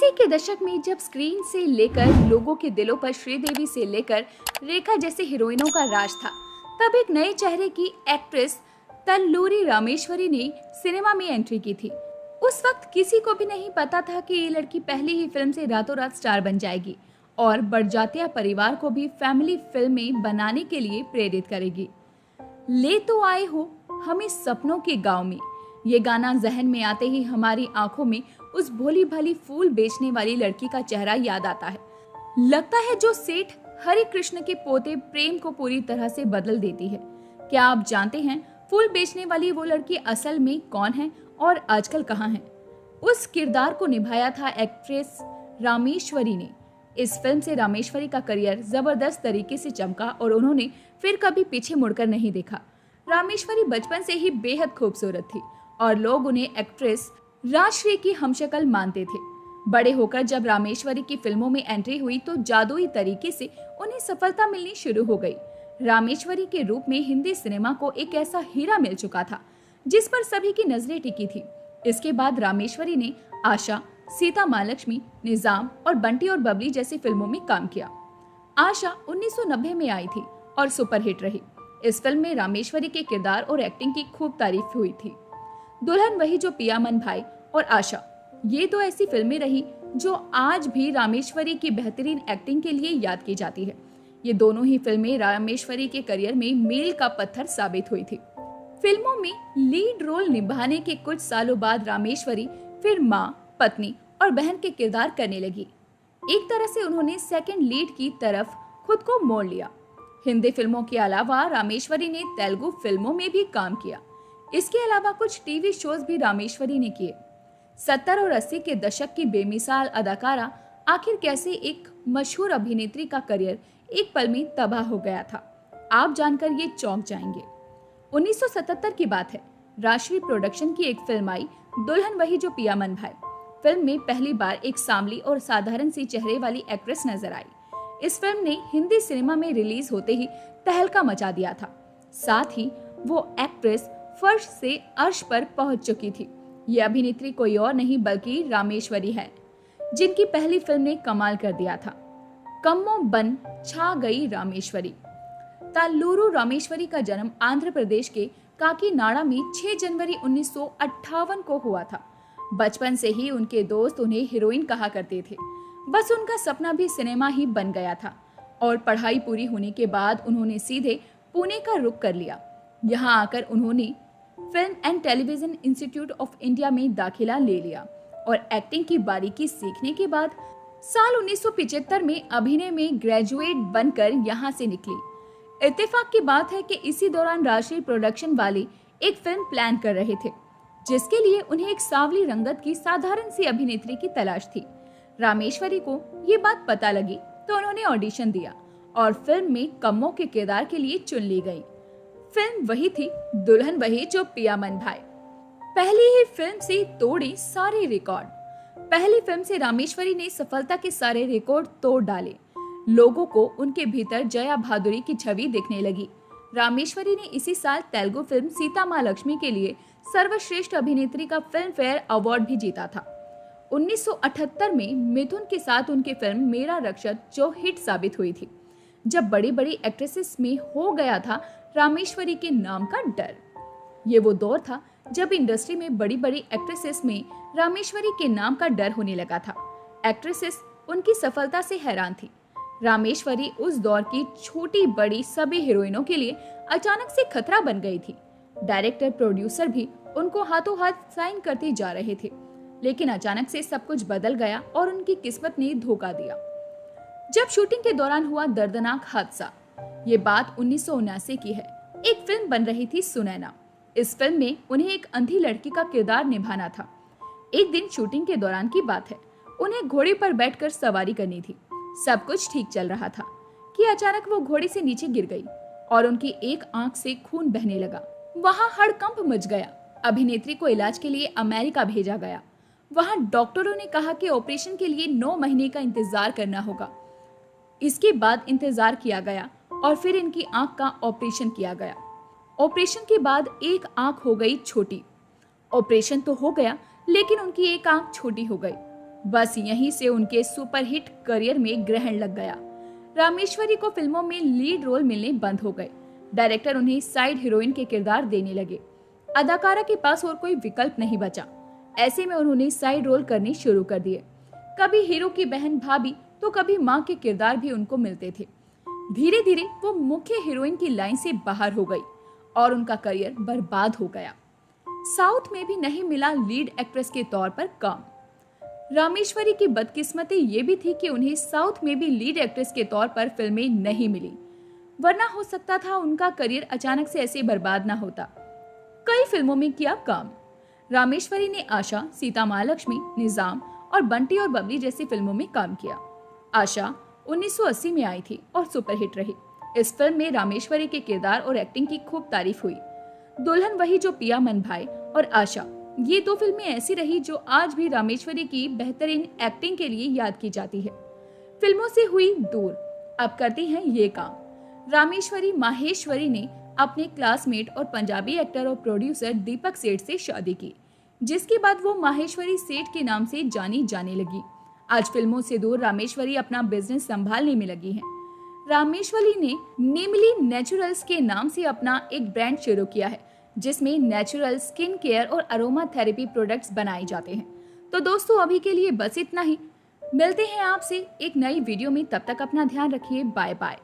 80 के दशक में जब स्क्रीन से लेकर लोगों के दिलों पर श्रीदेवी से लेकर रेखा जैसे हीरोइनों का राज था, तब एक नए चेहरे की एक्ट्रेस तल्लूरी रामेश्वरी ने सिनेमा में एंट्री की थी। उस वक्त किसी को भी नहीं पता था कि ये लड़की पहली ही फिल्म से रातों रात स्टार बन जाएगी और बड़जात्या परिवार को भी फैमिली फिल्में बनाने के लिए प्रेरित करेगी। ले तो आए हो हमें सपनों के गांव में, ये गाना जहन में आते ही हमारी आंखों में उस भोली भाली फूल बेचने वाली लड़की का चेहरा याद आता है। लगता है जो सेठ हरि कृष्ण के पोते प्रेम को पूरी तरह से बदल देती है। क्या आप जानते हैं फूल बेचने वाली वो लड़की असल में कौन है और आजकल कहाँ है? उस किरदार को निभाया था एक्ट्रेस रामेश्वरी ने। इस फिल्म से रामेश्वरी का करियर जबरदस्त तरीके से चमका और उन्होंने फिर कभी पीछे मुड़कर नहीं देखा। रामेश्वरी बचपन से ही बेहद खूबसूरत थी और लोग उन्हें एक्ट्रेस राजश्री की हमशक्ल मानते थे। बड़े होकर जब रामेश्वरी की फिल्मों में एंट्री हुई तो जादुई तरीके से उन्हें सफलता मिलनी शुरू हो गई। रामेश्वरी के रूप में हिंदी सिनेमा को एक ऐसा हीरा मिल चुका था जिस पर सभी की नजरें टिकी थी। इसके बाद रामेश्वरी ने आशा, सीता महालक्ष्मी, निजाम और बंटी और बबली जैसी फिल्मों में काम किया। आशा 1990 में आई थी और सुपरहिट रही। इस फिल्म में रामेश्वरी के किरदार और एक्टिंग की खूब तारीफ हुई थी। दुल्हन वही जो पिया मन भाई और आशा, ये दो ऐसी फिल्में रही जो आज भी रामेश्वरी की बेहतरीन एक्टिंग के लिए याद की जाती है। ये दोनों ही फिल्में रामेश्वरी के करियर में मील का पत्थर साबित हुई थी। फिल्मों में लीड रोल निभाने के कुछ सालों बाद रामेश्वरी फिर माँ, पत्नी और बहन के किरदार करने लगी। एक तरह से उन्होंने सेकंड लीड की तरफ खुद को मोड़ लिया। हिंदी फिल्मों के अलावा रामेश्वरी ने तेलुगु फिल्मों में भी काम किया। इसके अलावा कुछ टीवी शोज भी रामेश्वरी ने किए। 70 और 80 के दशक की बेमिसाल अदाकारा आखिर कैसे एक मशहूर अभिनेत्री का करियर एक पल में तबाह हो गया था, आप जानकर ये चौंक जाएंगे। 1977 की बात है। राजश्री प्रोडक्शन की एक फिल्म आई, दुल्हन वही जो पिया मन भाई। फिल्म में पहली बार एक सांवली और साधारण सी चेहरे वाली एक्ट्रेस नजर आई। इस फिल्म ने हिंदी सिनेमा में रिलीज होते ही तहलका मचा दिया था। साथ ही वो एक्ट्रेस फर्श से अर्श पर पहुंच चुकी थी। ये अभिनेत्री कोई और नहीं बल्कि रामेश्वरी है, जिनकी पहली फिल्म ने कमाल कर दिया था। कम्मो बन छा गई रामेश्वरी। ताल्लूरू रामेश्वरी का जन्म आंध्र प्रदेश के काकीनाडा में 6 जनवरी 1958 को हुआ था। बचपन से ही उनके दोस्त उन्हें हीरोइन कहा करते थे। बस उनका सपना भी सिनेमा ही बन गया था और पढ़ाई पूरी होने के बाद उन्होंने सीधे पुणे का रुख कर लिया। यहाँ आकर उन्होंने film and television institute of India में दाखिला ले लिया और एक्टिंग की बारीकी सीखने के बाद साल 1975 में अभिनय में ग्रेजुएट बनकर यहाँ से निकली। इत्तेफाक की बात है कि इसी दौरान राजश्री प्रोडक्शन वाले एक फिल्म प्लान कर रहे थे, जिसके लिए उन्हें एक सांवली रंगत की साधारण सी अभिनेत्री की तलाश थी। रामेश्वरी को ये बात पता लगी तो उन्होंने ऑडिशन दिया और फिल्म में कम्मो के किरदार के लिए चुन ली गई। फिल्म वही थी, दुल्हन वही जो पिया मन भाई। पहली ही फिल्म से तोड़े सारे रिकॉर्ड। पहली फिल्म से रामेश्वरी ने सफलता के सारे रिकॉर्ड तोड़ डाले। लोगों को उनके भीतर जया भादुरी की छवि दिखने लगी। रामेश्वरी ने इसी साल तेलुगु फिल्म सीता महालक्ष्मी के लिए सर्वश्रेष्ठ अभिनेत्री का फिल्म फेयर अवार्ड भी जीता था। 1978 में मिथुन के साथ उनकी फिल्म मेरा रक्षक जो हिट साबित हुई थी। जब बड़ी बड़ी एक्ट्रेसेस में हो गया था रामेश्वरी के नाम का डर। ये वो दौर था जब इंडस्ट्री में बड़ी बड़ी एक्ट्रेसेस में रामेश्वरी के नाम का डर होने लगा था। एक्ट्रेसेस उनकी सफलता से हैरान थी। रामेश्वरी उस दौर की छोटी बड़ी सभी हीरोइनों के लिए अचानक से खतरा बन गई थी। डायरेक्टर, प्रोड्यूसर भी उनको हाथों हाथ साइन करते जा रहे थे, लेकिन अचानक से सब कुछ बदल गया और उनकी किस्मत ने धोखा दिया। जब शूटिंग के दौरान हुआ दर्दनाक हादसा, ये बात 1979 की है। एक फिल्म बन रही थी सुनैना। इस फिल्म में उन्हें एक अंधी लड़की का किरदार निभाना था। एक दिन शूटिंग के दौरान की बात है, उन्हें घोड़े पर बैठकर सवारी करनी थी। सब कुछ ठीक चल रहा था कि अचानक वो घोड़े से नीचे गिर गई और उनकी एक आंख से खून बहने लगा। वहां हड़कंप मच गया। अभिनेत्री को इलाज के लिए अमेरिका भेजा गया। वहां डॉक्टरों ने कहा कि ऑपरेशन के लिए 9 महीने का इंतजार करना होगा। इसके बाद इंतजार किया गया और फिर इनकी आंख का ऑपरेशन किया गया। ऑपरेशन के बाद एक आंख हो गई छोटी। ऑपरेशन तो हो गया, लेकिन उनकी एक आंख छोटी हो गई। बस यहीं से उनके सुपरहिट करियर में ग्रहण लग गया। रामेश्वरी को फिल्मों में लीड रोल मिलने बंद हो गए। डायरेक्टर उन्हें साइड हीरोइन के किरदार देने लगे। अदाकारा के पास और कोई विकल्प नहीं बचा। ऐसे में उन्होंने साइड रोल करने शुरू कर दिए। कभी हीरो की बहन भाभी तो कभी माँ के किरदार भी उनको मिलते थे। धीरे धीरे वो मुख्य हीरोइन की लाइन से बाहर हो गई और उनका करियर बर्बाद हो गया। साउथ में भी नहीं मिला लीड एक्ट्रेस के तौर पर काम। रामेश्वरी की बदकिस्मती ये भी थी कि उन्हें साउथ में भी लीड एक्ट्रेस के तौर पर फिल्में नहीं मिली, वरना हो सकता था उनका करियर अचानक से ऐसे बर्बाद ना होता। कई फिल्मों में किया काम। रामेश्वरी ने आशा, सीता महालक्ष्मी, निजाम और बंटी और बबली जैसी फिल्मों में काम किया। आशा 1980 में आई थी और सुपरहिट रही। इस फिल्म में रामेश्वरी के किरदार और एक्टिंग की खूब तारीफ हुई। दुल्हन वही जो पिया मन भाई और आशा, ये दो फिल्में ऐसी रही जो आज भी रामेश्वरी की बेहतरीन एक्टिंग के लिए याद की जाती है। फिल्मों से हुई दूर, अब करती हैं ये काम। रामेश्वरी माहेश्वरी ने अपने क्लासमेट और पंजाबी एक्टर और प्रोड्यूसर दीपक सेठ से शादी की, जिसके बाद वो माहेश्वरी सेठ के नाम से जानी जाने लगी। आज फिल्मों से दूर रामेश्वरी अपना बिजनेस संभालने में लगी हैं। रामेश्वरी ने नेमली नेचुरल्स के नाम से अपना एक ब्रांड शुरू किया है, जिसमें नेचुरल स्किन केयर और अरोमा थेरेपी प्रोडक्ट्स बनाए जाते हैं। तो दोस्तों, अभी के लिए बस इतना ही। मिलते हैं आपसे एक नई वीडियो में, तब तक अपना ध्यान रखिए। Bye bye.